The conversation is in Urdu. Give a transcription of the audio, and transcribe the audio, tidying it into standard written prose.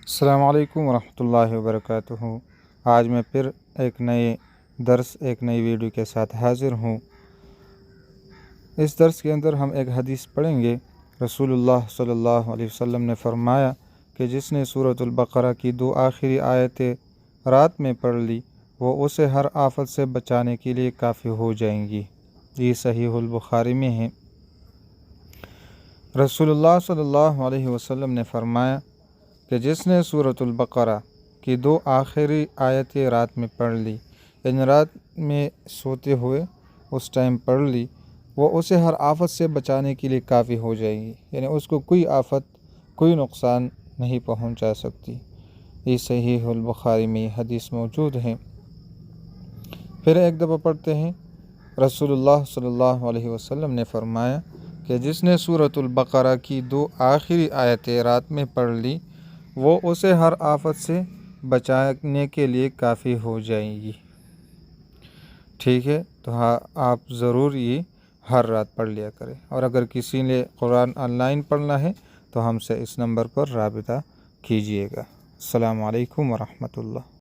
السلام علیکم ورحمۃ اللہ وبرکاتہ۔ آج میں پھر ایک نئی ویڈیو کے ساتھ حاضر ہوں۔ اس درس کے اندر ہم ایک حدیث پڑھیں گے۔ رسول اللہ صلی اللہ علیہ وسلم نے فرمایا کہ جس نے سورۃ البقرہ کی 2 آخری آیتیں رات میں پڑھ لی وہ اسے ہر آفت سے بچانے کے لیے کافی ہو جائیں گی۔ یہ صحیح البخاری میں ہے۔ رسول اللہ صلی اللہ علیہ وسلم نے فرمایا کہ جس نے سورۃ البقرہ کی 2 آخری آیتیں رات میں پڑھ لی، یعنی رات میں سوتے ہوئے اس ٹائم پڑھ لی، وہ اسے ہر آفت سے بچانے کے لیے کافی ہو جائے گی، یعنی اس کو کوئی آفت کوئی نقصان نہیں پہنچا سکتی۔ یہ صحیح البخاری میں یہ حدیث موجود ہے۔ پھر ایک دفعہ پڑھتے ہیں۔ رسول اللہ صلی اللہ علیہ وسلم نے فرمایا کہ جس نے سورۃ البقرہ کی 2 آخری آیتیں رات میں پڑھ لی وہ اسے ہر آفت سے بچانے کے لیے کافی ہو جائیں گی۔ ٹھیک ہے، تو آپ ضرور یہ ہر رات پڑھ لیا کریں، اور اگر کسی نے قرآن آن لائن پڑھنا ہے تو ہم سے اس نمبر پر رابطہ کیجیے گا۔ السلام علیکم ورحمۃ اللہ۔